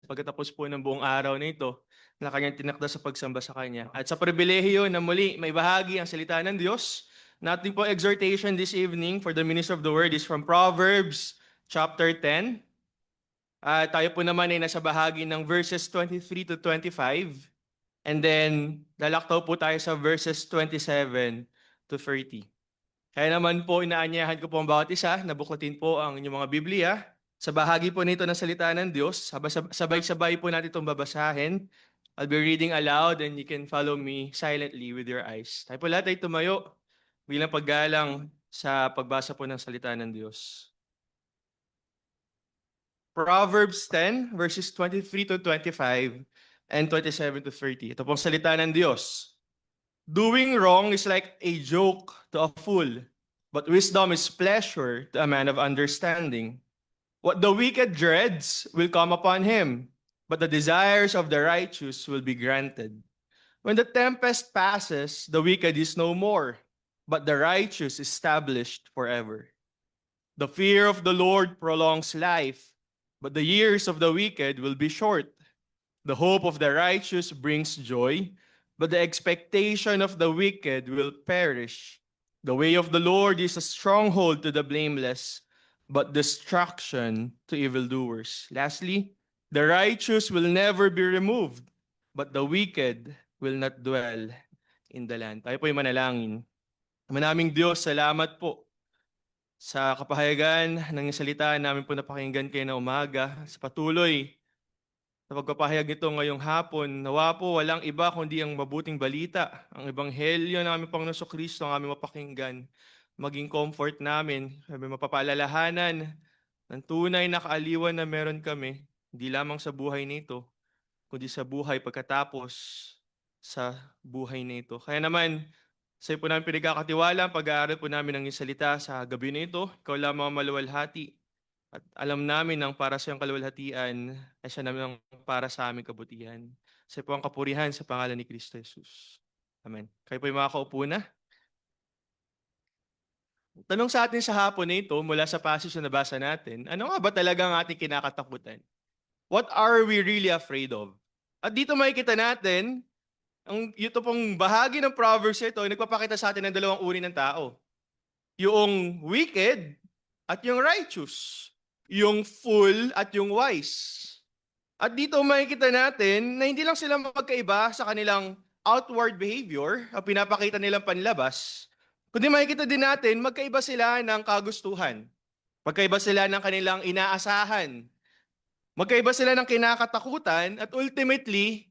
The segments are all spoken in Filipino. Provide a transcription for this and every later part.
pagkatapos po ng buong araw na ito na kanyang tinakda sa pagsamba sa Kanya. At sa pribilehiyo na muli may bahagi ang salita ng Diyos, natin po exhortation this evening for the minister of the word is from Proverbs chapter 10. Tayo po naman ay nasa bahagi ng verses 23 to 25. And then, lalaktaw po tayo sa verses 27 to 30. Kaya naman po, inaanyahan ko po ang bawat isa na buklatin po ang inyong mga Biblia. Sa bahagi po nito ng salita ng Diyos, sabay-sabay po natin itong babasahin. I'll be reading aloud and you can follow me silently with your eyes. Tayo po lahat ay tumayo bilang paggalang sa pagbasa po ng salita ng Diyos. Proverbs 10, verses 23 to 25 and 27 to 30. Ito pong salita ng Diyos. Doing wrong is like a joke to a fool, but wisdom is pleasure to a man of understanding. What the wicked dreads will come upon him, but the desires of the righteous will be granted. When the tempest passes, the wicked is no more, but the righteous is established forever. The fear of the Lord prolongs life, but the years of the wicked will be short. The hope of the righteous brings joy, but the expectation of the wicked will perish. The way of the Lord is a stronghold to the blameless, but destruction to evildoers. Lastly, the righteous will never be removed, but the wicked will not dwell in the land. Tayo po'y manalangin. Manaming Diyos, salamat po sa kapahayagan ng salita namin po napakinggan kayo na umaga, sa patuloy sa pagpapahayag nito ngayong hapon. Nawa po walang iba kundi ang mabuting balita, ang ebanghelyo ng aming Panginoon Kristo ang aming mapakinggan, maging comfort namin, aming mapapaalalahanan ng tunay na kaaliwan na meron kami, hindi lamang sa buhay nito, kundi sa buhay pagkatapos sa buhay nito. Kaya naman, sa iyo po namin pinagkakatiwala ang pag-aaral po namin ng iyong salita sa gabi na ito. Ikaw lamang ang maluwalhati. At alam namin ang para sa iyong kaluwalhatian ay siya naman ang para sa aming kabutihan. Sa iyo po ang kapurihan sa pangalan ni Kristo Jesus. Amen. Kayo po yung makakaupo na. Tanong sa atin sa hapon na ito mula sa passage na nabasa natin, ano nga ba talaga ang ating kinakatakutan? What are we really afraid of? At dito makikita natin ito pong bahagi ng Proverbs ito ay nagpapakita sa atin ng dalawang uri ng tao. Yung wicked at yung righteous. Yung fool at yung wise. At dito makikita natin na hindi lang sila magkaiba sa kanilang outward behavior, ang pinapakita nilang panlabas, kundi makikita din natin magkaiba sila ng kagustuhan. Magkaiba sila ng kanilang inaasahan. Magkaiba sila ng kinakatakutan at ultimately,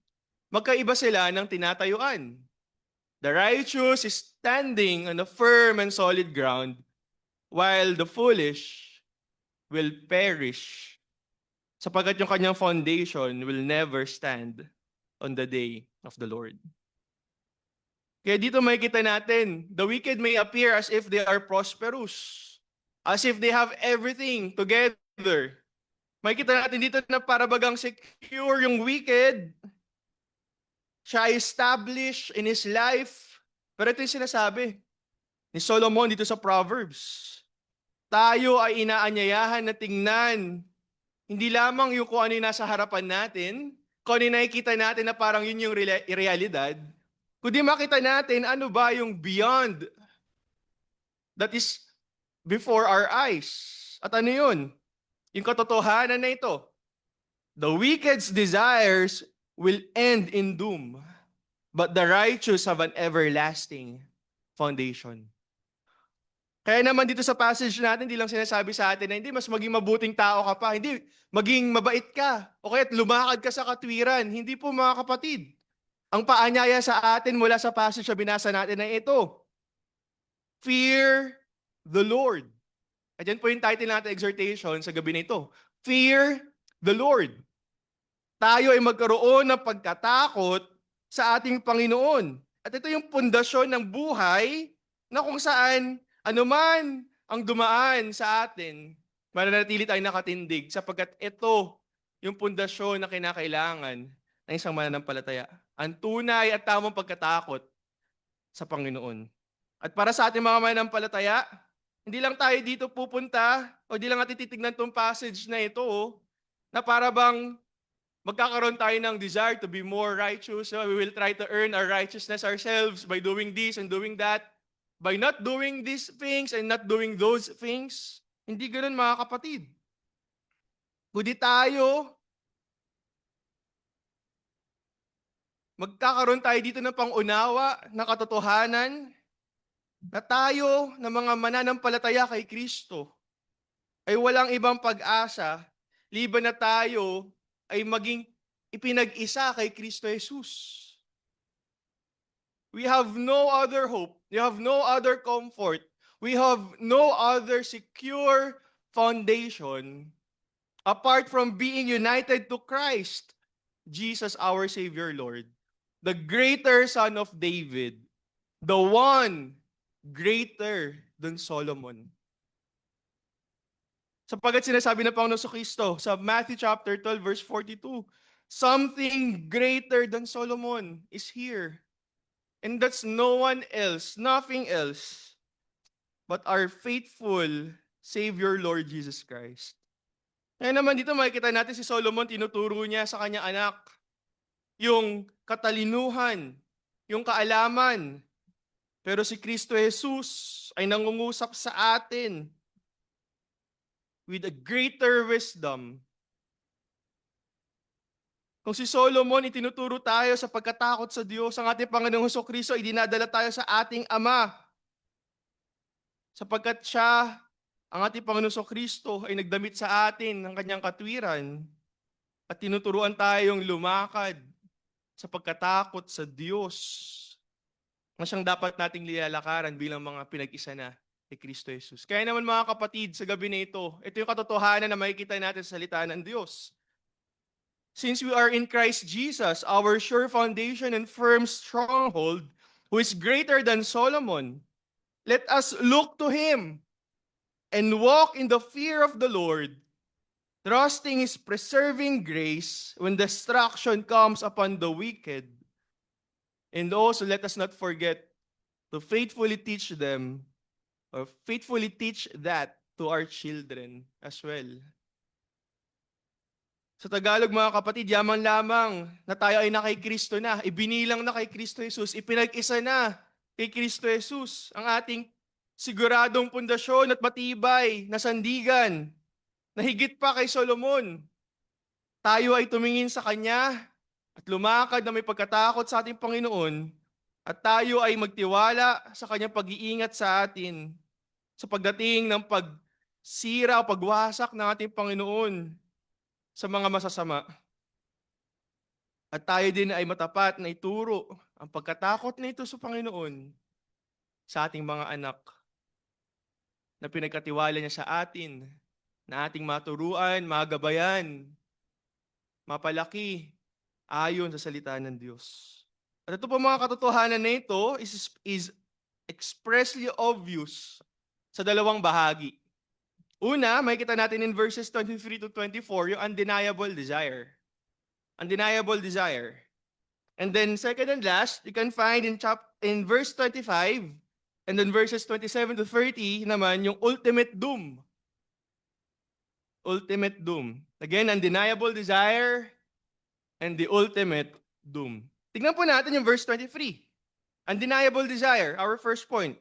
magkaiba sila ng tinatayuan. The righteous is standing on a firm and solid ground, while the foolish will perish, sapagkat yung kanyang foundation will never stand on the day of the Lord. Kaya dito makikita natin, the wicked may appear as if they are prosperous, as if they have everything together. Makikita natin dito na parabagang secure yung wicked, siya established in his life. Pero ito yung sinasabi ni Solomon dito sa Proverbs. Tayo ay inaanyayahan na tingnan hindi lamang yung kung ano yung nasa harapan natin, kung ano yung nakikita natin na parang yun yung realidad, kundi makita natin ano ba yung beyond that is before our eyes. At ano yun? Yung katotohanan na ito. The wicked's desires will end in doom, but the righteous have an everlasting foundation. Kaya naman dito sa passage natin, hindi lang sinasabi sa atin na hindi mas maging mabuting tao ka pa, hindi maging mabait ka, o kaya lumakad ka sa katwiran. Hindi po mga kapatid. Ang paanyaya sa atin mula sa passage na binasa natin ay ito. Fear the Lord. At yan po yung title natin exhortation sa gabi na ito. Fear the Lord. Tayo ay magkaroon ng pagkatakot sa ating Panginoon. At ito yung pundasyon ng buhay na kung saan anuman ang dumaan sa atin, mananatili tayo nakatindig sapagkat ito yung pundasyon na kinakailangan ng isang mananampalataya. Ang tunay at tamang pagkatakot sa Panginoon. At para sa ating mga mananampalataya, hindi lang tayo dito pupunta o hindi lang natin titignan itong passage na ito na para bang magkakaroon tayo ng desire to be more righteous. We will try to earn our righteousness ourselves by doing this and doing that. By not doing these things and not doing those things. Hindi ganoon mga kapatid. Kundi tayo, magkakaroon tayo dito ng pangunawa na katotohanan na tayo na mga mananampalataya kay Kristo ay walang ibang pag-asa liban na tayo ay maging ipinag-isa kay Kristo Jesus. We have no other hope. We have no other comfort. We have no other secure foundation apart from being united to Christ, Jesus our Savior Lord, the greater Son of David, the one greater than Solomon. Sapagkat sinasabi ng Panginoon Kristo sa Matthew chapter 12 verse 42, something greater than Solomon is here. And that's no one else, nothing else, but our faithful Savior Lord Jesus Christ. Kaya naman dito makikita natin si Solomon, tinuturo niya sa kanyang anak yung katalinuhan, yung kaalaman. Pero si Kristo Jesus ay nangungusap sa atin with a greater wisdom. Kung si Solomon itinuturo tayo sa pagkatakot sa Diyos, ang ating Panginoong Hesukristo ay dinadala tayo sa ating Ama. Sapagkat siya, ang ating Panginoong Hesukristo ay nagdamit sa atin ng kanyang katwiran at tinuturuan tayong lumakad sa pagkatakot sa Diyos na siyang dapat nating lilalakaran bilang mga pinag-isa na kay Kristo Jesus. Kaya naman mga kapatid, sa gabi na ito yung katotohanan na makikita natin sa salita ng Diyos. Since we are in Christ Jesus, our sure foundation and firm stronghold, who is greater than Solomon, let us look to Him and walk in the fear of the Lord, trusting His preserving grace when destruction comes upon the wicked. And also let us not forget to faithfully teach them or faithfully teach that to our children as well. Sa Tagalog mga kapatid, yaman lamang na tayo ay na kay Kristo na, ibinilang na kay Kristo Jesus, ipinag-isa na kay Kristo Jesus, ang ating siguradong pundasyon at matibay na sandigan, na higit pa kay Solomon. Tayo ay tumingin sa Kanya at lumakad na may pagkatakot sa ating Panginoon, at tayo ay magtiwala sa Kanyang pag-iingat sa atin sa pagdating ng pagsira o pagwasak ng ating Panginoon sa mga masasama. At tayo din ay matapat na ituro ang pagkatakot na ito sa Panginoon sa ating mga anak na pinagkatiwala niya sa atin, na ating maturuan, magabayan, mapalaki ayon sa salita ng Diyos. At ito po mga katotohanan na ito is expressly obvious sa dalawang bahagi. Una, makikita natin in verses 23 to 24 yung undeniable desire. Undeniable desire. And then second and last, you can find in verse 25 and then verses 27 to 30 naman yung ultimate doom. Ultimate doom. Again, undeniable desire and the ultimate doom. Tignan po natin yung verse 23. Undeniable desire, our first point.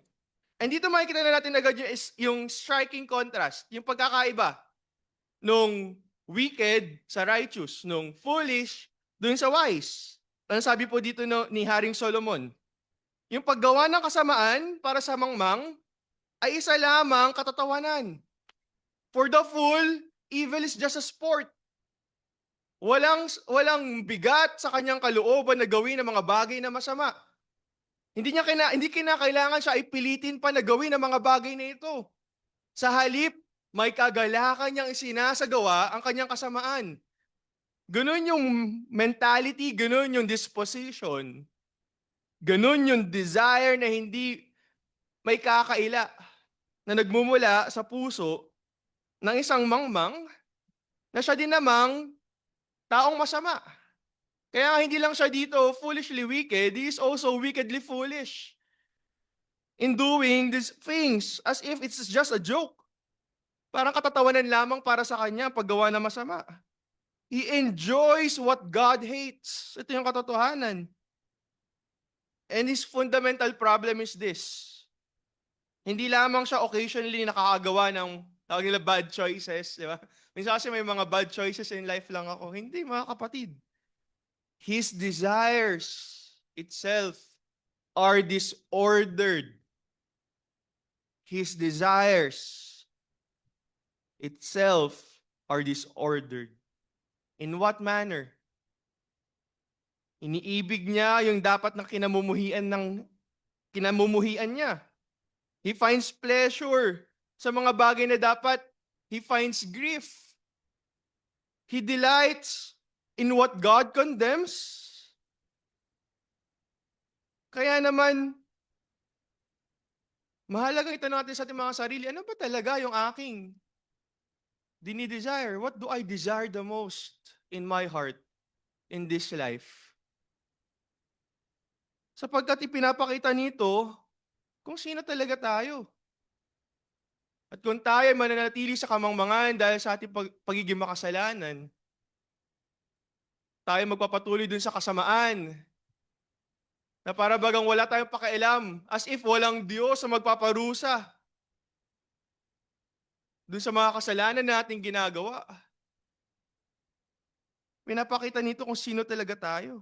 And dito makikita na natin agad yung striking contrast, yung pagkakaiba nung wicked sa righteous, nung foolish dun sa wise. Ano sabi po dito ni Haring Solomon? Yung paggawa ng kasamaan para sa mangmang ay isa lamang katatawanan. For the fool, evil is just a sport. Walang bigat sa kanyang kalooban na gawin ang mga bagay na masama. Hindi kinakailangan siya ipilitin pa na gawin ang mga bagay na ito. Sa halip, may kagalakan niyang isinasagawa ang kanyang kasamaan. Ganun yung mentality, ganun yung disposition, ganun yung desire na hindi may kakaila na nagmumula sa puso ng isang mangmang na siya din namang taong masama. Kaya hindi lang siya dito foolishly wicked, he is also wickedly foolish in doing these things as if it's just a joke. Parang katatawanan lamang para sa kanya paggawa ng masama. He enjoys what God hates. Ito yung katotohanan. And his fundamental problem is this. Hindi lamang siya occasionally nakakagawa ng tawag nila bad choices, di ba? Minsan kasi may mga bad choices in life lang ako. Hindi, mga kapatid. His desires itself are disordered. His desires itself are disordered. In what manner? Iniibig niya yung dapat na kinamumuhian niya. He finds pleasure sa mga bagay na dapat he finds grief. He delights in what God condemns. Kaya naman, mahalaga ito natin sa ating mga sarili. Ano ba talaga yung aking dinidesire? What do I desire the most in my heart in this life? Sapagkat ipinapakita nito kung sino talaga tayo. At kung tayo ay mananatili sa kamangmangan dahil sa ating pagiging makasalanan, tayo magpapatuloy dun sa kasamaan na para bagang wala tayong pakialam, as if walang Diyos na magpaparusa dun sa mga kasalanan nating ginagawa. Pinapakita nito kung sino talaga tayo.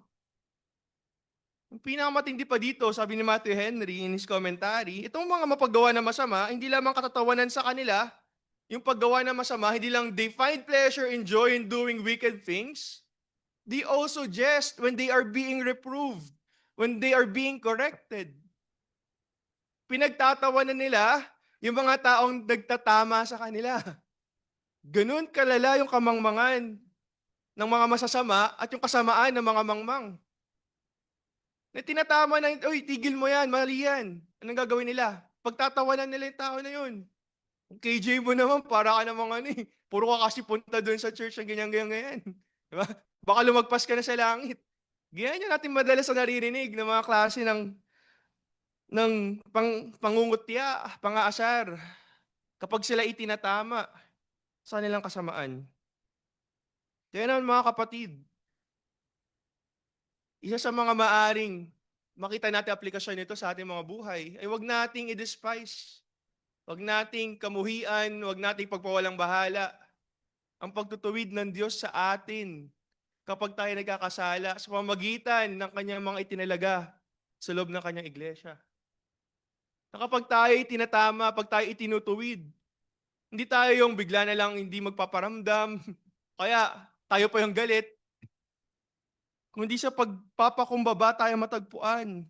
Ang pinakamatindi pa dito, sabi ni Matthew Henry in his commentary, itong mga mapaggawa na masama, hindi lamang katatawanan sa kanila, yung paggawa na masama, hindi lang they find pleasure and joy in doing wicked things, they also jest when they are being reproved, when they are being corrected. Pinagtatawanan nila yung mga taong nagtatama sa kanila. Ganun kalala yung kamangmangan ng mga masasama at yung kasamaan ng mga mangmang. Na tinatama na, oy, tigil mo yan, mali yan. Anong gagawin nila? Pagtatawanan nila yung tao na yun. Ang KJ mo naman, para ka namang ano eh. Puro ka kasi punta doon sa church ng ganyan-ganyan. Diba? Baka lumagpas ka na sa langit. Ganyan yun natin madalas na naririnig ng mga klase ng pangungutya, pang-aasar. Kapag sila itinatama sa nilang kasamaan. Kaya naman mga kapatid, isa sa mga maaring makita natin aplikasyon nito sa ating mga buhay ay huwag nating i-despise. Huwag nating kamuhian, huwag nating pagpawalang bahala ang pagtutuwid ng Diyos sa atin kapag tayo nagkakasala sa pamamagitan ng kanyang mga itinalaga sa loob ng kanyang iglesia. Na kapag tayo tinatama, pag tayo itinutuwid, hindi tayo yung bigla na lang hindi magpaparamdam, kaya tayo pa yung galit, kundi sa pagpapakumbaba tayo matagpuan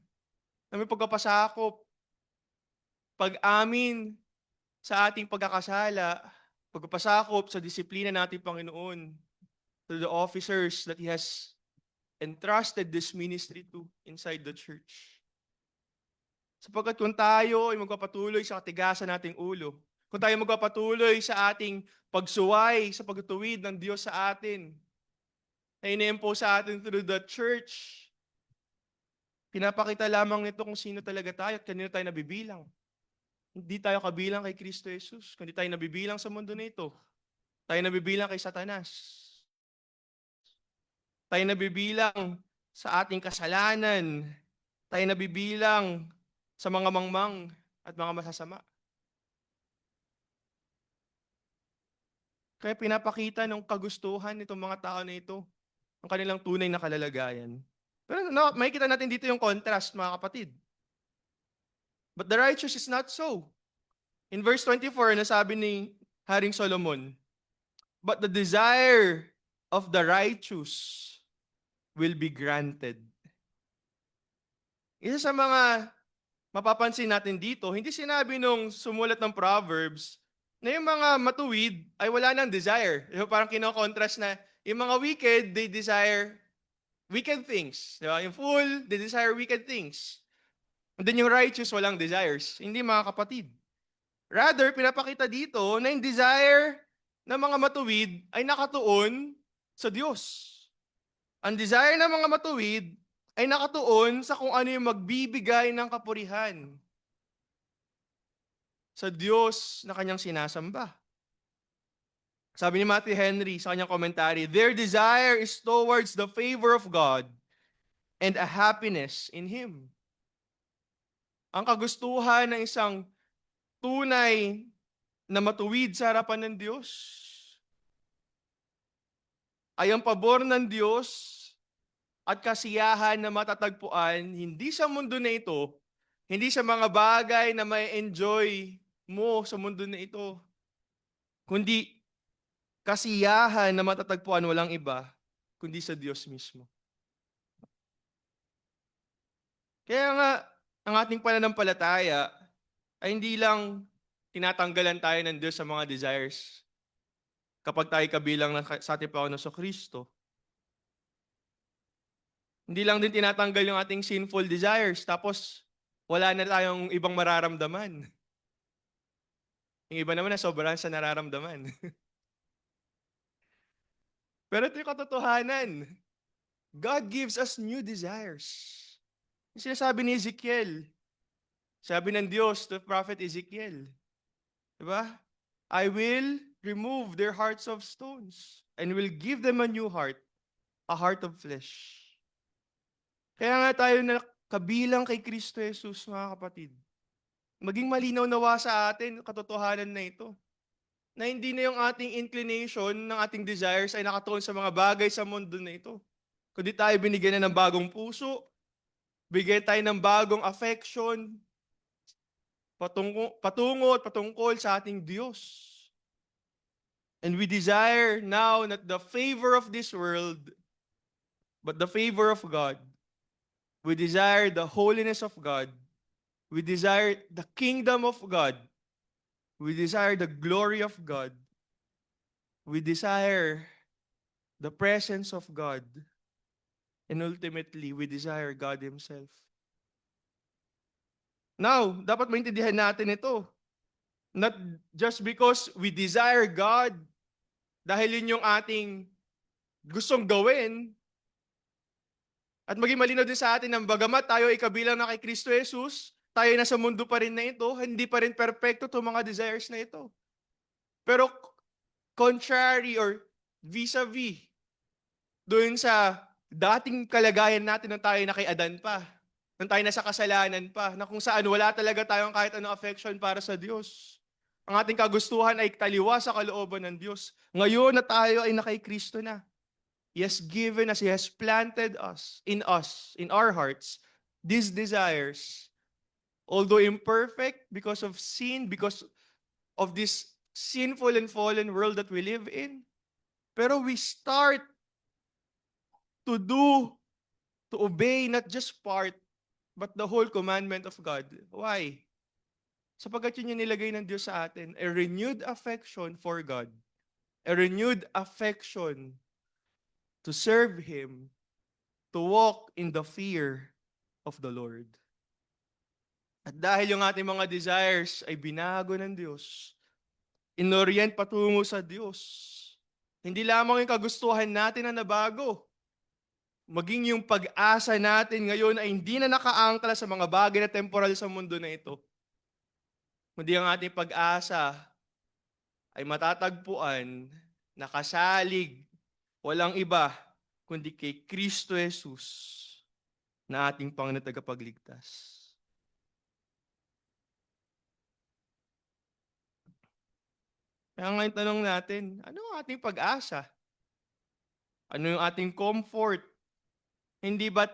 na may pagkapasakop, pag-amin sa ating pagkakasala, pagpapasakop sa disiplina nating Panginoon, to the officers that He has entrusted this ministry to inside the church. Sapagkat kung tayo ay magpapatuloy sa katigasan nating ulo, kung tayo magpapatuloy sa ating pagsuway sa pagtutuwid ng Diyos sa atin, na ine-impose sa atin through the church, pinapakita lamang nito kung sino talaga tayo at kanino tayo nabibilang. Hindi tayo kabilang kay Kristo Jesus, kundi tayo nabibilang sa mundo na ito. Tayo nabibilang kay Satanas. Tayo nabibilang sa ating kasalanan. Tayo nabibilang sa mga mangmang at mga masasama. Kaya pinapakita ng kagustuhan nitong mga tao na ito ang kanilang tunay na kalalagayan. Pero makikita natin dito yung contrast, mga kapatid. But the righteous is not so. In verse 24, nasabi ni Haring Solomon, but the desire of the righteous will be granted. Isa sa mga mapapansin natin dito, hindi sinabi nung sumulat ng Proverbs na yung mga matuwid ay wala nang desire. Parang kino-contrast na yung mga wicked, they desire wicked things. Diba? Yung fool, they desire wicked things. And then yung righteous, walang desires. Hindi, mga kapatid. Rather, pinapakita dito na yung desire ng mga matuwid ay nakatuon sa Diyos. Ang desire ng mga matuwid ay nakatuon sa kung ano yung magbibigay ng kapurihan sa Diyos na kanyang sinasamba. Sabi ni Matthew Henry sa kanyang commentary, their desire is towards the favor of God and a happiness in Him. Ang kagustuhan ng isang tunay na matuwid sa harapan ng Diyos ay ang pabor ng Diyos at kasiyahan na matatagpuan hindi sa mundo na ito, hindi sa mga bagay na may enjoy mo sa mundo na ito, kundi kasiyahan na matatagpuan walang iba, kundi sa Diyos mismo. Kaya nga, ang ating pananampalataya ay hindi lang tinatanggalan tayo ng Diyos sa mga desires kapag tayo kabilang sa ating Panginoon Kristo. Hindi lang din tinatanggal yung ating sinful desires tapos wala na tayong ibang mararamdaman. Yung iba naman na sobrahan sa nararamdaman. Pero ito yung katotohanan. God gives us new desires. Yung sinasabi ni Ezekiel, sabi ng Diyos to Prophet Ezekiel, diba? I will remove their hearts of stones and will give them a new heart, a heart of flesh. Kaya nga tayo na kabilang kay Kristo Jesus, mga kapatid. Maging malinaw nawa sa atin katotohanan na ito. Na hindi na yung ating inclination ng ating desires ay nakatuon sa mga bagay sa mundo na ito. Kundi tayo binigyan na ng bagong puso, bigyan tayo ng bagong affection, patungo at patungkol sa ating Diyos. And we desire now not the favor of this world, but the favor of God. We desire the holiness of God. We desire the kingdom of God. We desire the glory of God. We desire the presence of God. And ultimately, we desire God Himself. Now, dapat maintindihan natin ito. Not just because we desire God, dahil yun yung ating gustong gawin, at maging malinaw din sa atin ng bagamat tayo ay kabilang na kay Kristo Jesus, tayo ay nasa mundo pa rin na ito, hindi pa rin perfecto itong mga desires na ito. Pero contrary or vis-a-vis doon sa dating kalagayan natin nung tayo na kay Adan pa, nung tayo nasa kasalanan pa, na kung saan wala talaga tayong kahit anong affection para sa Diyos. Ang ating kagustuhan ay taliwa sa kalooban ng Diyos. Ngayon na tayo ay nakay Kristo na. He has given us, He has planted us, in our hearts, these desires. Although imperfect because of sin, because of this sinful and fallen world that we live in. Pero we start to obey not just part, but the whole commandment of God. Why? Sapagkat yun yung nilagay ng Diyos sa atin. A renewed affection for God. A renewed affection to serve Him, to walk in the fear of the Lord. At dahil yung ating mga desires ay binago ng Diyos, inorient patungo sa Diyos, hindi lamang yung kagustuhan natin na nabago, maging yung pag-asa natin ngayon ay hindi na nakaangkla sa mga bagay na temporal sa mundo na ito. Kundi ang ating pag-asa ay matatagpuan, nakasalig, walang iba, kundi kay Kristo Jesus na ating Panginoon at tagapagligtas. Kaya nga yung tanong natin, ano ang ating pag-asa? Ano yung ating comfort? Hindi ba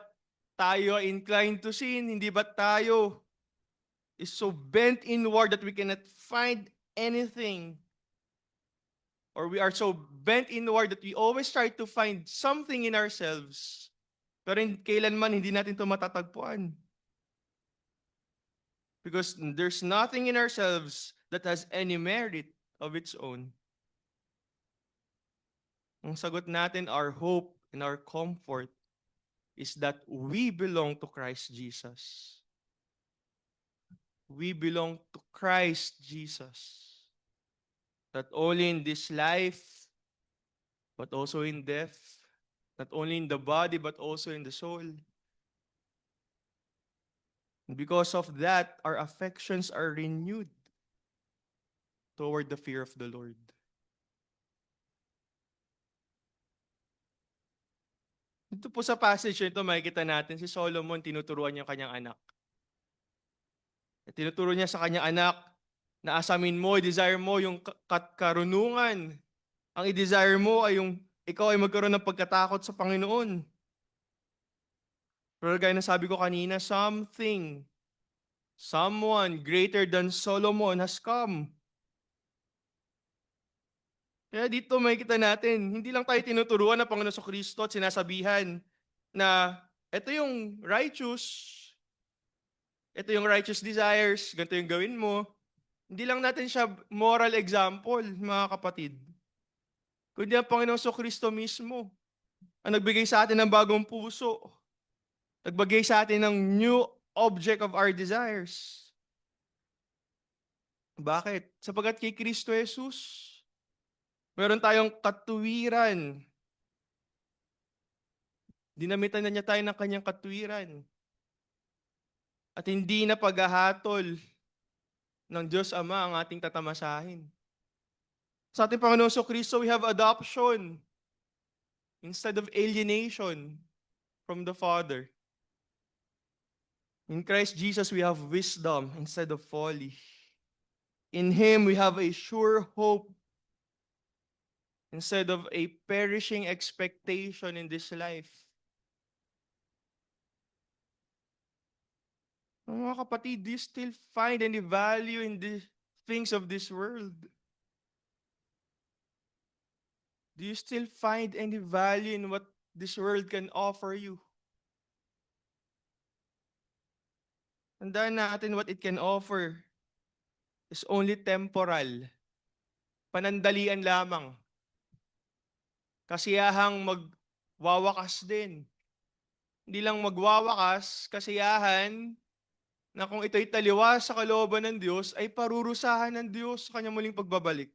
tayo inclined to sin? Hindi ba tayo is so bent inward that we cannot find anything? Or we are so bent inward that we always try to find something in ourselves. Pero kailanman hindi natin ito matatagpuan. Because there's nothing in ourselves that has any merit of its own. Ang sagot natin, our hope and our comfort is that we belong to Christ Jesus. We belong to Christ Jesus. Not only in this life, but also in death. Not only in the body, but also in the soul. And because of that, our affections are renewed toward the fear of the Lord. Dito po sa passage nito, makikita natin si Solomon, tinuturuan niya ang kanyang anak. Tinuturo niya sa kanyang anak na asamin mo, i-desire mo yung karunungan. Ang i-desire mo ay yung ikaw ay magkaroon ng pagkatakot sa Panginoon. Pero gaya na sabi ko kanina, someone greater than Solomon has come. Kaya dito makikita natin, hindi lang tayo tinuturuan ng Panginoon sa Kristo at sinasabihan na ito yung righteous desires, ganito yung gawin mo. Hindi lang natin siya moral example, mga kapatid. Kundi ang Panginoon sa Kristo mismo ang nagbigay sa atin ng bagong puso. Nagbigay sa atin ng new object of our desires. Bakit? Sapagkat kay Kristo Jesus, meron tayong katuwiran. Dinamitan na niya tayo ng kanyang katuwiran. At hindi na paghahatol ng Diyos Ama ang ating tatamasahin. Sa ating Panginoon sa Kristo, we have adoption instead of alienation from the Father. In Christ Jesus, we have wisdom instead of folly. In Him, we have a sure hope instead of a perishing expectation in this life. Mga kapatid, do you still find any value in the things of this world? Do you still find any value in what this world can offer you? Tandaan natin what it can offer is only temporal. Panandalian lamang. Kasiyahang magwawakas din. Hindi lang magwawakas, kasiyahan na kung ito'y taliwas sa kalooban ng Diyos, ay parurusahan ng Diyos sa kanyang muling pagbabalik.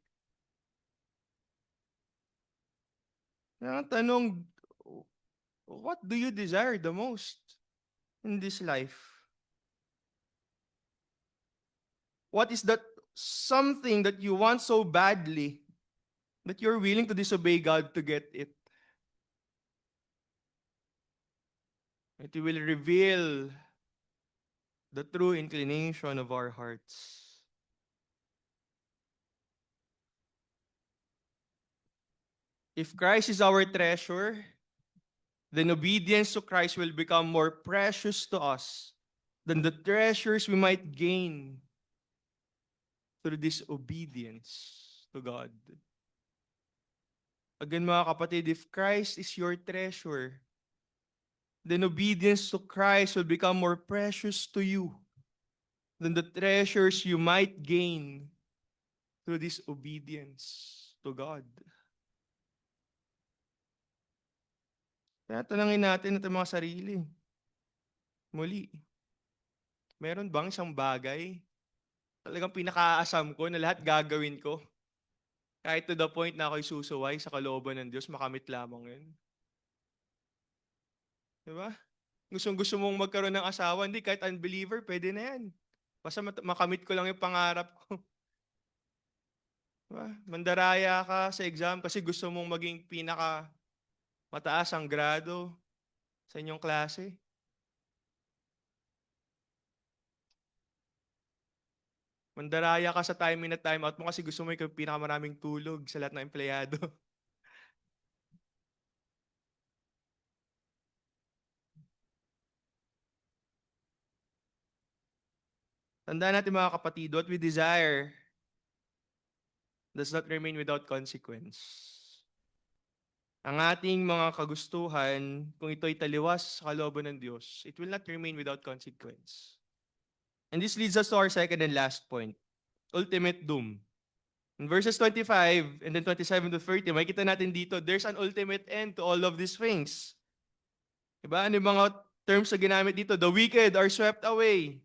Ang tanong, what do you desire the most in this life? What is that something that you want so badly that you're willing to disobey God to get it? It will reveal the true inclination of our hearts. If Christ is our treasure, then obedience to Christ will become more precious to us than the treasures we might gain through disobedience to God. Again, mga kapatid, if Christ is your treasure, then obedience to Christ will become more precious to you than the treasures you might gain through disobedience to God. Kaya tanangin natin ito mga sarili. Muli, meron bang isang bagay talagang pinakaasam ko na lahat gagawin ko? Kahit to the point na ako'y susuway sa kalooban ng Diyos, makamit lamang yun. Diba? Gusto mong magkaroon ng asawa, hindi, kahit unbeliever, pwede na yan. Basta makamit ko lang yung pangarap ko. Diba? Mandaraya ka sa exam kasi gusto mong maging pinaka mataas ang grado sa inyong klase. Mandaraya ka sa time in at time out mo kasi gusto mo yung pinakamaraming tulog sa lahat ng empleyado. Tandaan natin mga kapatid, what we desire does not remain without consequence. Ang ating mga kagustuhan, kung ito'y taliwas sa kalooban ng Diyos, it will not remain without consequence. And this leads us to our second and last point, ultimate doom. In verses 25 and then 27 to 30, makikita natin dito, there's an ultimate end to all of these things. Diba? Ano yung mga terms na ginamit dito? The wicked are swept away.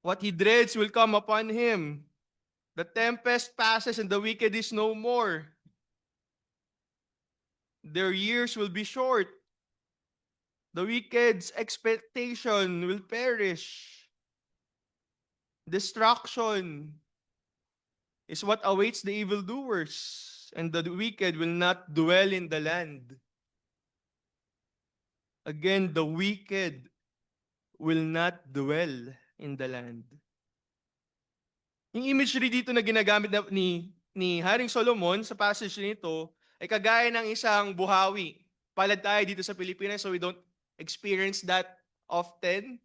What he dreads will come upon him. The tempest passes and the wicked is no more. Their years will be short. The wicked's expectation will perish. Destruction is what awaits the evildoers, and the wicked will not dwell in the land. Again, the wicked will not dwell in the land. Yung imagery dito na ginagamit ni Haring Solomon sa passage nito ay kagaya ng isang buhawi. Palad tayo dito sa Pilipinas so we don't experience that often.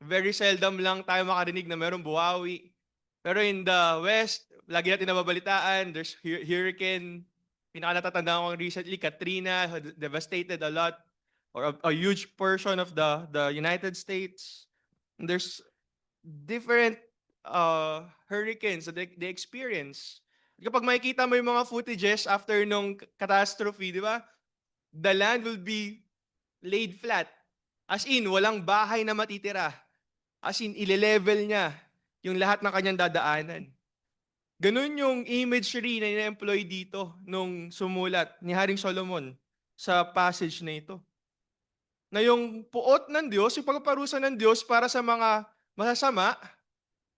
Very seldom lang tayo makarinig na mayroong buhawi. Pero in the West, lagi natin nababalitaan, there's hurricane. Pinaka-natatandaan ko recently, Katrina devastated a lot or a huge portion of the United States. And there's different hurricanes that they experience. Kapag makikita mo yung mga footages after nung catastrophe, di ba? The land will be laid flat. As in, walang bahay na matitira. As in, ile-level niya yung lahat ng kanyang dadaanan. Ganun yung imagery na ina-employ dito nung sumulat ni Haring Solomon sa passage na ito. Na yung puot ng Diyos, yung pagpaparusa ng Diyos para sa mga masasama,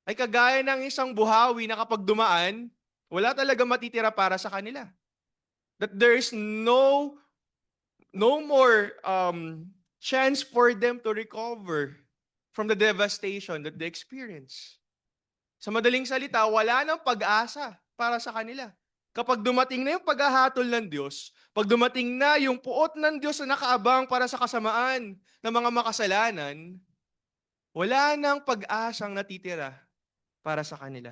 ay kagaya ng isang buhawi na kapag dumaan, wala talaga matitira para sa kanila. That there is no more chance for them to recover from the devastation that they experience. Sa madaling salita, wala nang pag-asa para sa kanila. Kapag dumating na yung paghahatol ng Diyos, pag dumating na yung puot ng Diyos na nakaabang para sa kasamaan ng mga makasalanan, wala nang pag-asang natitira para sa kanila.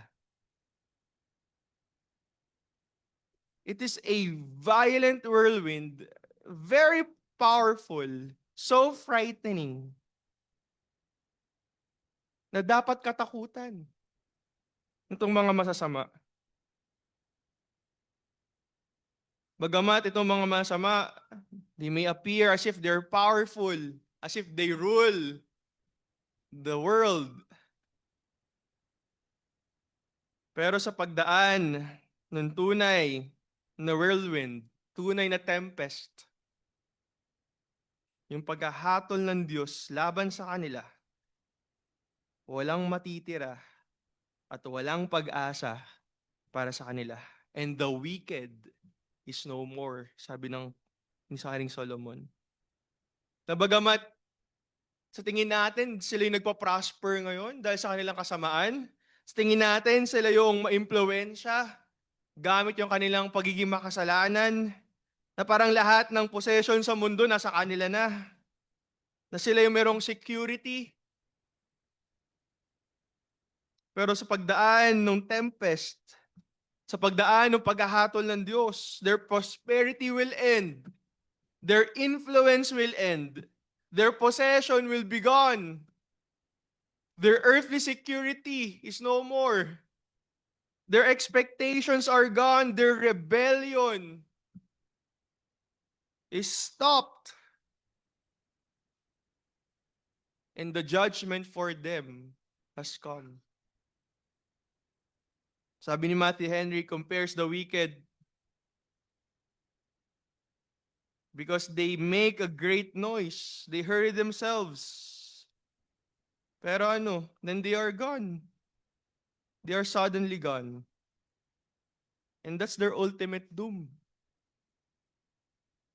It is a violent whirlwind, very powerful, so frightening, na dapat katakutan itong mga masasama. Bagamat itong mga masama, they may appear as if they're powerful, as if they rule the world. Pero sa pagdaan ng tunay na whirlwind, tunay na tempest, yung paghahatol ng Diyos laban sa kanila, walang matitira at walang pag-asa para sa kanila. And the wicked is no more, sabi ni Haring Solomon. Na bagamat sa tingin natin, sila yung nagpa-prosper ngayon dahil sa kanilang kasamaan. Sa tingin natin, sila yung ma-impluwensya gamit yung kanilang pagiging makasalanan, na parang lahat ng possession sa mundo nasa kanila na sila yung merong security. Pero sa pagdaan ng tempest, sa pagdaan ng paghahatol ng Diyos, their prosperity will end. Their influence will end. Their possession will be gone. Their earthly security is no more. Their expectations are gone. Their rebellion is stopped. And the judgment for them has come. Sabi ni Matthew Henry, compares the wicked because they make a great noise. They hurry themselves. Pero then they are gone. They are suddenly gone. And that's their ultimate doom.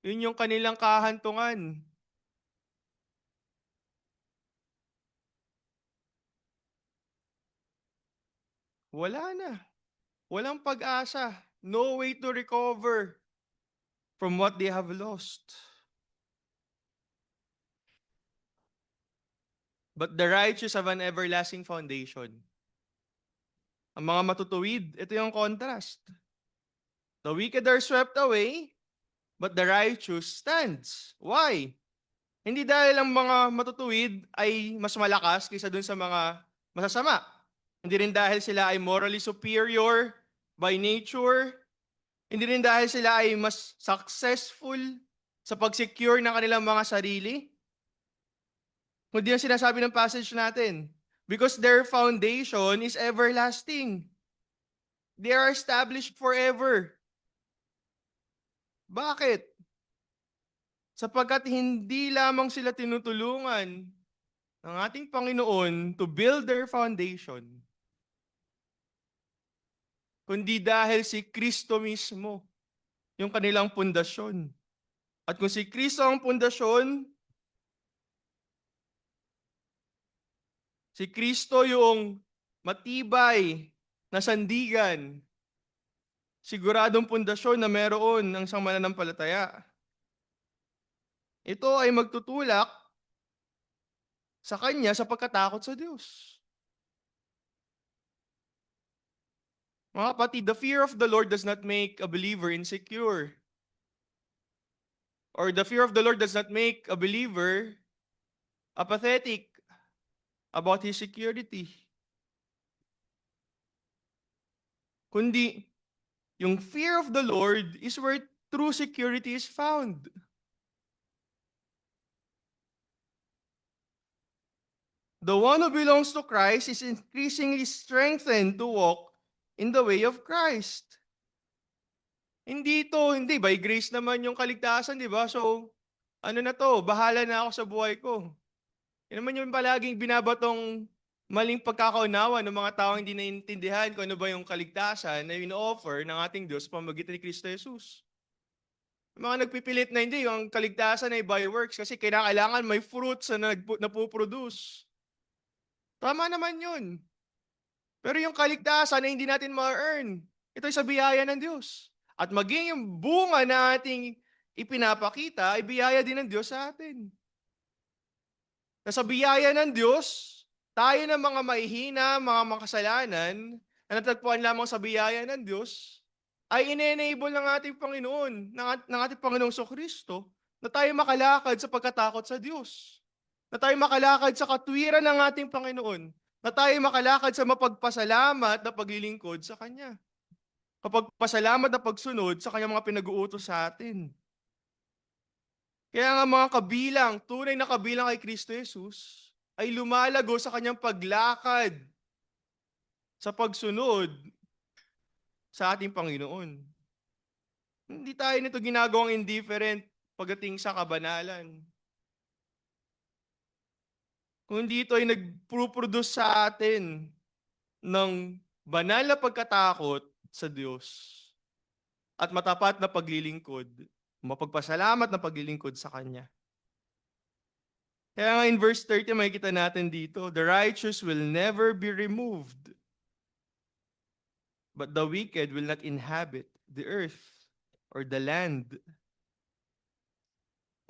Yun yung kanilang kahantungan. Wala na. Walang pag-asa. No way to recover from what they have lost. But the righteous have an everlasting foundation. Ang mga matutuwid, ito yung contrast. The wicked are swept away, but the righteous stands. Why? Hindi dahil ang mga matutuwid ay mas malakas kaysa dun sa mga masasama. Hindi rin dahil sila ay morally superior by nature. Hindi rin dahil sila ay mas successful sa pag-secure ng kanilang mga sarili. Kundi ang sinasabi ng passage natin, because their foundation is everlasting. They are established forever. Bakit? Sapagkat hindi lamang sila tinutulungan ng ating Panginoon to build their foundation, kundi dahil si Kristo mismo yung kanilang pundasyon. At kung si Kristo ang pundasyon, Si Kristo yung matibay na sandigan, siguradong pundasyon na meron ng isang mananampalataya. Ito ay magtutulak sa kanya sa pagkatakot sa Diyos. Mga kapatid, the fear of the Lord does not make a believer insecure. Or the fear of the Lord does not make a believer apathetic about his security. Kundi, yung fear of the Lord is where true security is found. The one who belongs to Christ is increasingly strengthened to walk in the way of Christ. Hindi, by grace naman yung kaligtasan, di ba? So, ano na to, bahala na ako sa buhay ko. Yan naman yung palaging binabatong maling pagkakaunawa ng mga taong hindi naiintindihan kung ano ba yung kaligtasan na ino-offer ng ating Diyos pamagitan ni Kristo Jesus. Yung mga nagpipilit na hindi, yung kaligtasan ay by works kasi kailangan may fruits na napuproduce. Tama naman yun. Pero yung kaligtasan ay hindi natin ma-earn. Ito ay sa biyaya ng Diyos. At maging yung bunga na ating ipinapakita ay biyaya din ng Diyos sa atin. Na sa biyaya ng Diyos, tayo ng mga mahihina, mga makasalanan, na natagpuan lamang sa biyaya ng Diyos, ay ine-enable ng ating Panginoon, ng ating Panginoong Kristo, na tayo makalakad sa pagkatakot sa Diyos. Na tayo makalakad sa katwiran ng ating Panginoon. Na tayo makalakad sa mapagpasalamat na paglilingkod sa Kanya. Kapagpasalamat na pagsunod sa Kanyang mga pinag-uutos sa atin. Kaya nga mga kabilang, tunay na kabilang kay Kristo Jesus, ay lumalago sa Kanyang paglakad sa pagsunod sa ating Panginoon. Hindi tayo nito ginagawang indifferent pagdating sa kabanalan. Kundi ito ay nagproproduce sa atin ng banal na pagkatakot sa Diyos at matapat na paglilingkod, mapagpasalamat na paglilingkod sa Kanya. Kaya nga in verse 30, makikita natin dito, the righteous will never be removed, but the wicked will not inhabit the earth or the land.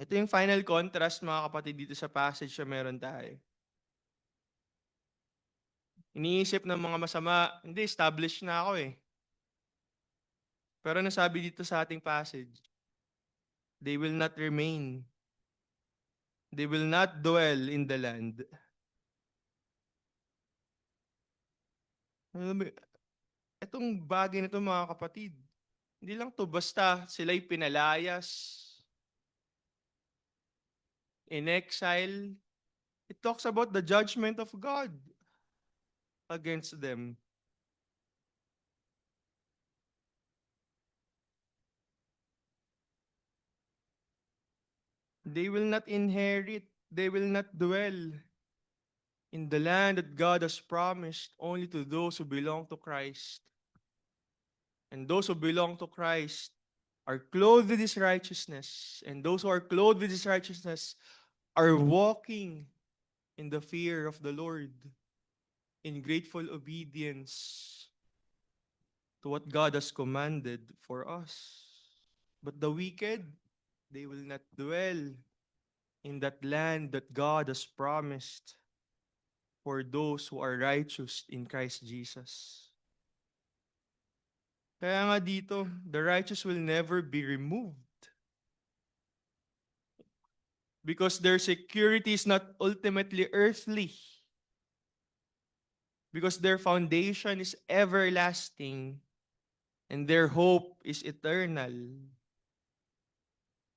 Ito yung final contrast, mga kapatid, dito sa passage na meron tayo. Iniisip ng mga masama, hindi, established na ako eh. Pero nasabi dito sa ating passage, they will not remain. They will not dwell in the land. Itong bagay na ito, mga kapatid, hindi lang to basta sila'y pinalayas, in exile. It talks about the judgment of God against them. They will not inherit, they will not dwell in the land that God has promised only to those who belong to Christ. And those who belong to Christ are clothed with His righteousness. And those who are clothed with His righteousness are walking in the fear of the Lord, in grateful obedience to what God has commanded for us. But the wicked, they will not dwell in that land that God has promised for those who are righteous in Christ Jesus. Kaya nga dito, the righteous will never be removed. Because their security is not ultimately earthly. Because their foundation is everlasting and their hope is eternal.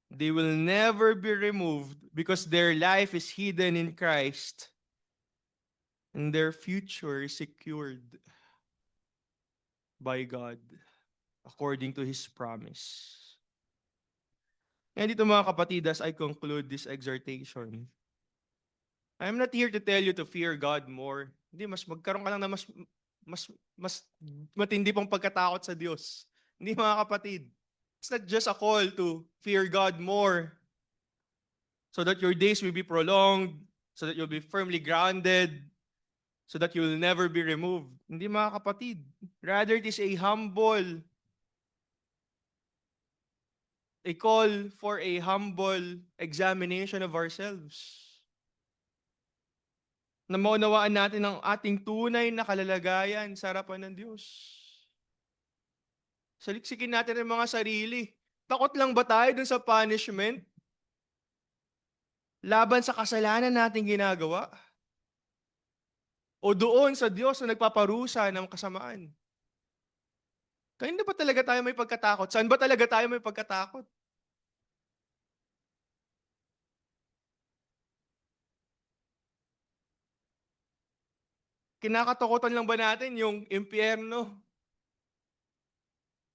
They will never be removed because their life is hidden in Christ and their future is secured by God according to His promise. And dito mga kapatid, as I conclude this exhortation, I'm not here to tell you to fear God more. Hindi, mas magkaroon ka lang na mas matindi pang pagkatakot sa Diyos. Hindi mga kapatid. It's not just a call to fear God more so that your days will be prolonged, so that you'll be firmly grounded, so that you'll never be removed. Hindi, mga kapatid. Rather, it is a call for a humble examination of ourselves. Na maunawaan natin ang ating tunay na kalalagayan sa harapan ng Diyos. Saliksikin natin ang mga sarili. Takot lang ba tayo dun sa punishment? Laban sa kasalanan nating ginagawa? O doon sa Diyos na nagpaparusa ng kasamaan? Kanina ba talaga tayo may pagkatakot? Saan ba talaga tayo may pagkatakot? Kinakatakutan lang ba natin yung impyerno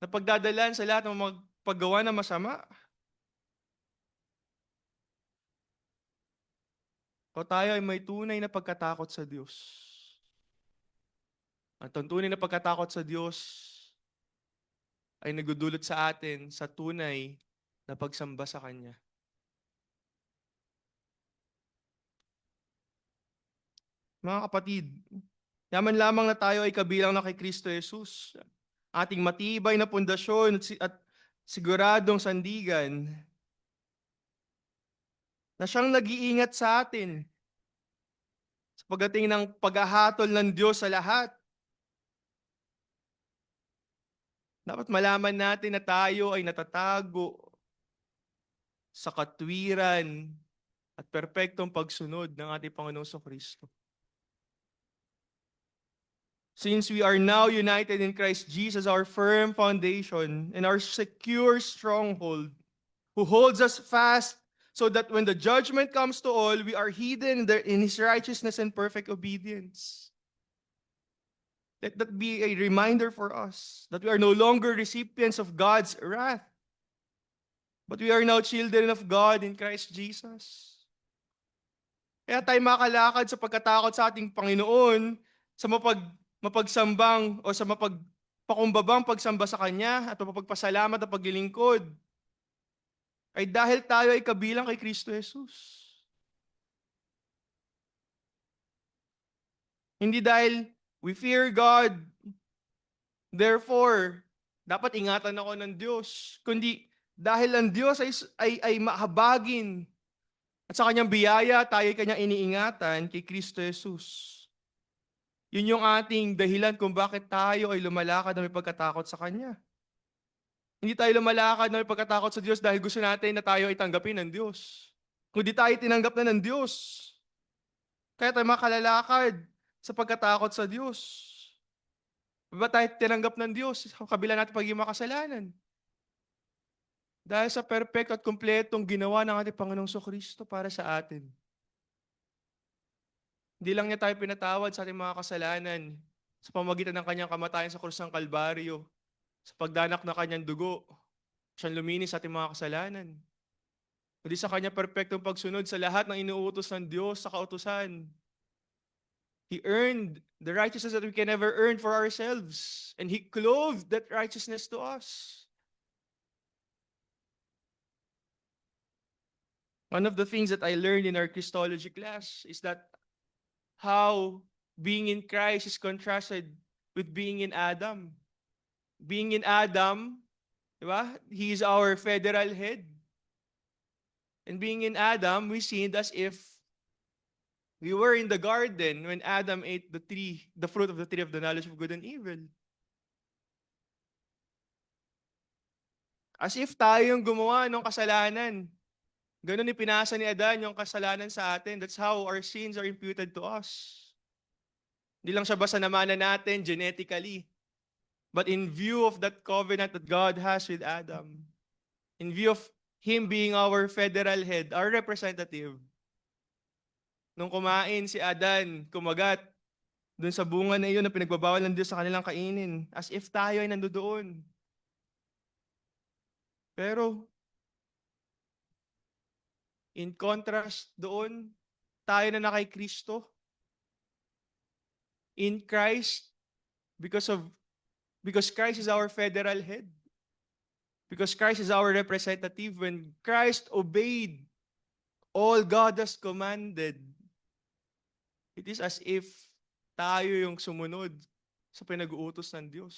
na pagdadalan sa lahat ng paggawa ng masama? O tayo ay may tunay na pagkatakot sa Diyos? At ang tunay na pagkatakot sa Diyos ay nagdudulot sa atin sa tunay na pagsamba sa Kanya. Mga kapatid, yaman lamang na tayo ay kabilang na kay Kristo Jesus. Ating matibay na pundasyon at siguradong sandigan na siyang nag-iingat sa atin sa pagdating ng paghahatol ng Diyos sa lahat. Dapat malaman natin na tayo ay natatago sa katwiran at perpektong pagsunod ng ating Panginoong Kristo. Since we are now united in Christ Jesus, our firm foundation and our secure stronghold, who holds us fast so that when the judgment comes to all, we are hidden in His righteousness and perfect obedience. Let that be a reminder for us that we are no longer recipients of God's wrath, but we are now children of God in Christ Jesus. Kaya tayo makalakad sa pagkatakot sa ating Panginoon, sa mapagsambang o sa mapagpakumbabang pagsamba sa Kanya at mapagpasalamat at paglilingkod, ay dahil tayo ay kabilang kay Kristo Jesus. Hindi dahil we fear God, therefore, dapat ingatan ako ng Diyos. Kundi dahil ang Diyos ay mahabagin at sa Kanyang biyaya, tayo ay Kanyang iniingatan kay Kristo Jesus. Yun yung ating dahilan kung bakit tayo ay lumalakad na may pagkatakot sa Kanya. Hindi tayo lumalakad na may pagkatakot sa Diyos dahil gusto natin na tayo ay tanggapin ng Diyos. Kundi tayo tinanggap na ng Diyos. Kaya tayo makalalakad sa pagkatakot sa Diyos. Ba tayo tinanggap ng Diyos sa kabila natin pagiging makasalanan? Dahil sa perfect at kumpletong ginawa ng ating Panginoong Kristo para sa atin. Hindi lang niya tayo pinatawad sa ating mga kasalanan sa pamamagitan ng kanyang kamatayan sa krus ng Kalbaryo, sa pagdanak ng kanyang dugo, siyang luminis sa ating mga kasalanan. Kundi sa kanyang perpektong pagsunod sa lahat ng inuutos ng Diyos sa kautusan. He earned the righteousness that we can never earn for ourselves. And He clothed that righteousness to us. One of the things that I learned in our Christology class is that how being in Christ is contrasted with being in Adam. Being in Adam, di ba? He is our federal head. And being in Adam, we sinned as if we were in the garden when Adam ate the fruit of the tree of the knowledge of good and evil. As if tayo yung gumawa ng kasalanan. Ganun ipinasa ni Adan yung kasalanan sa atin. That's how our sins are imputed to us. Hindi lang siya basta namanan natin genetically. But in view of that covenant that God has with Adam, in view of Him being our federal head, our representative, nung kumain si Adan, kumagat dun sa bunga na iyon na pinagbabawal ng Diyos sa kanilang kainin, as if tayo ay nandoon. Pero, in contrast doon, tayo na kay Kristo. In Christ, because Christ is our federal head. Because Christ is our representative. When Christ obeyed all God has commanded, it is as if tayo yung sumunod sa pinag-uutos ng Diyos.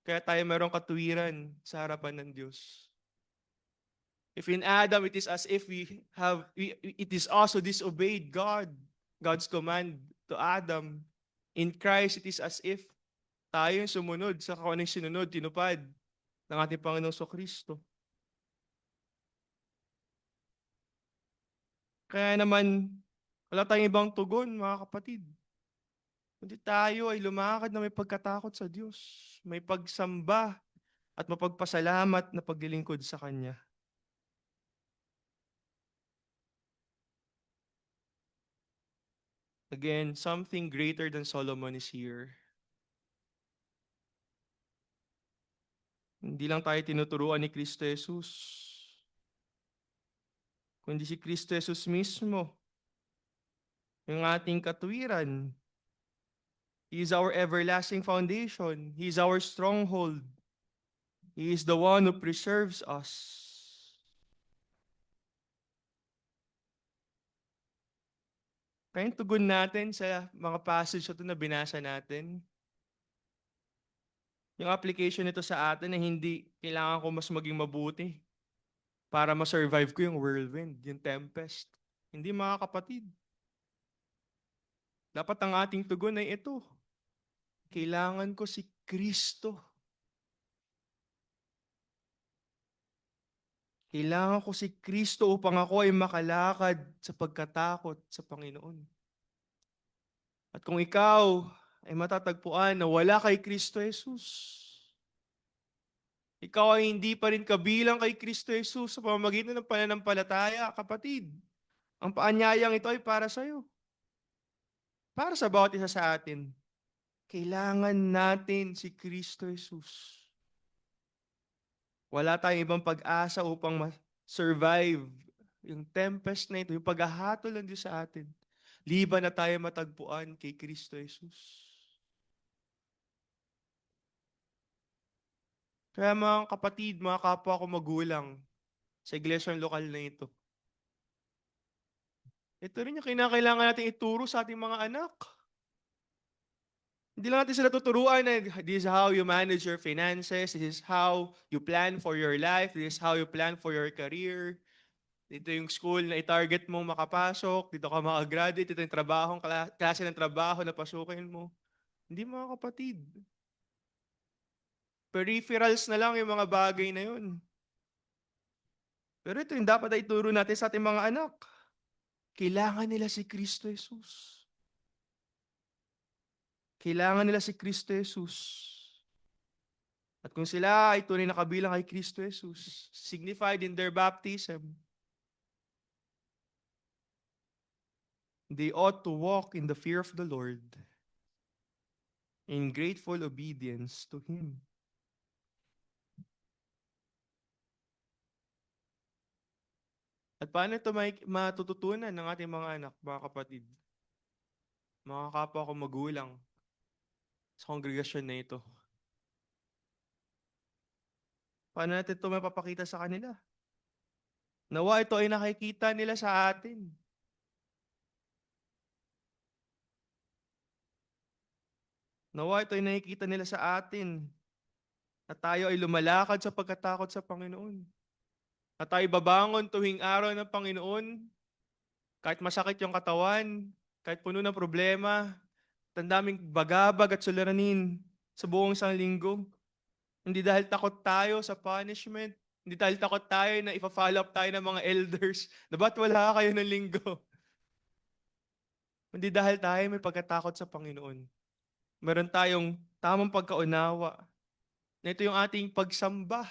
Kaya tayo mayroong katuwiran sa harapan ng Diyos. If in Adam, it is as if it is also disobeyed God's command to Adam. In Christ, it is as if tayo yung sumunod sa kung anong sinunod, tinupad ng ating Panginoong Kristo. Kaya naman, wala tayong ibang tugon, mga kapatid. Kundi tayo ay lumakad na may pagkatakot sa Diyos, may pagsamba at mapagpasalamat na paglilingkod sa Kanya. Again, something greater than Solomon is here. Hindi lang tayo tinuturuan ni Kristo Jesus, kundi si Kristo Jesus mismo, yung ating katuwiran. He is our everlasting foundation. He is our stronghold. He is the one who preserves us. Kaya yung tugon natin sa mga passage ito na binasa natin, yung application nito sa atin na hindi kailangan ko mas maging mabuti para ma-survive ko yung whirlwind, yung tempest. Hindi, mga kapatid. Dapat ang ating tugon ay ito. Kailangan ko si Kristo. Kailangan ko si Kristo upang ako ay makalakad sa pagkatakot sa Panginoon. At kung ikaw ay matatagpuan na wala kay Kristo Jesus, ikaw ay hindi pa rin kabilang kay Kristo Jesus sa pamamagitan ng pananampalataya, kapatid. Ang paanyayang ito ay para sa iyo. Para sa bawat isa sa atin. Kailangan natin si Kristo Jesus. Wala tayong ibang pag-asa upang survive yung tempest na ito, yung paghahatol ng Diyos sa atin. Liban na tayo matagpuan kay Kristo Jesus. Kaya mga kapatid, mga kapwa ko magulang sa iglesyang lokal na ito, ito rin yung kinakailangan natin ituro sa ating mga anak. Hindi lang natin sila tuturuan na this is how you manage your finances, this is how you plan for your life, this is how you plan for your career. Dito yung school na i-target mong makapasok, dito ka makagraduate, dito yung trabaho, klase ng trabaho na pasukin mo. Hindi, mga kapatid. Peripherals na lang yung mga bagay na yun. Pero ito yung dapat ay ituro natin sa ating mga anak. Kailangan nila si Kristo Jesus. Kailangan nila si Kristo Jesus. At kung sila ay tunay na kabilang kay Kristo Jesus, signified in their baptism, they ought to walk in the fear of the Lord, in grateful obedience to Him. At paano ito matututunan ng ating mga anak, mga kapatid? Mga kapwa ko magulang sa kongregasyon na ito. Paano natin ito mapapakita sa kanila? Nawa ito ay nakikita nila sa atin. Nawa ito ay nakikita nila sa atin. At tayo ay lumalakad sa pagkatakot sa Panginoon. At tayo babangon tuwing araw ng Panginoon, kahit masakit yung katawan, kahit puno ng problema, tandaming bagabag at suliranin sa buong isang linggo. Hindi dahil takot tayo sa punishment, hindi dahil takot tayo na ipa-follow up tayo ng mga elders na ba't wala kayo ng linggo. Hindi dahil tayo may pagkatakot sa Panginoon. Meron tayong tamang pagkaunawa na ito yung ating pagsamba.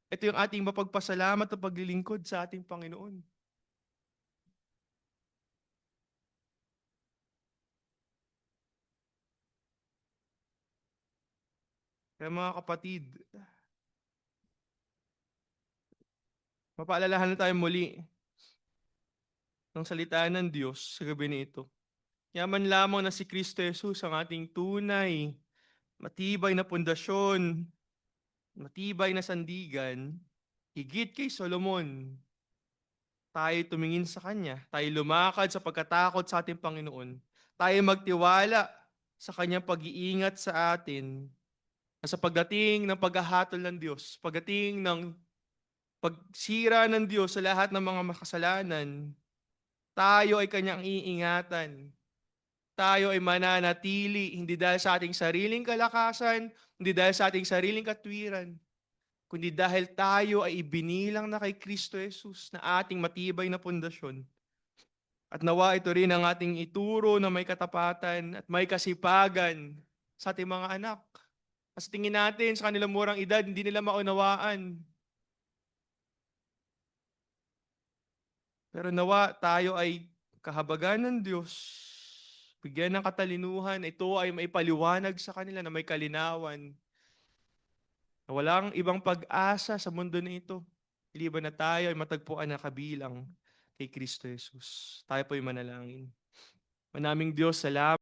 Ito yung ating mapagpasalamat at paglilingkod sa ating Panginoon. Kaya mga kapatid, mapaalalahan na tayo muli ng salita ng Diyos sa gabi na ito. Yaman lamang na si Kristo Jesus ang ating tunay, matibay na pundasyon, matibay na sandigan, higit kay Solomon. Tayo tumingin sa Kanya, tayo lumakad sa pagkatakot sa ating Panginoon, tayo magtiwala sa kanyang pag-iingat sa atin, na sa pagdating ng paghahatol ng Diyos, pagdating ng pagsira ng Diyos sa lahat ng mga makasalanan, tayo ay kanyang iingatan. Tayo ay mananatili, hindi dahil sa ating sariling kalakasan, hindi dahil sa ating sariling katwiran, kundi dahil tayo ay ibinilang na kay Kristo Jesus na ating matibay na pundasyon. At nawa ito rin ang ating ituro na may katapatan at may kasipagan sa ating mga anak. Kasi tingin natin sa kanilang murang edad, hindi nila maunawaan. Pero nawa tayo ay kahabagan ng Diyos, bigyan ng katalinuhan, ito ay maipaliwanag sa kanila na may kalinawan, na walang ibang pag-asa sa mundo na ito, liban na tayo ay matagpuan na kabilang kay Kristo Jesus. Tayo po'y manalangin. Manaming Diyos, salamat.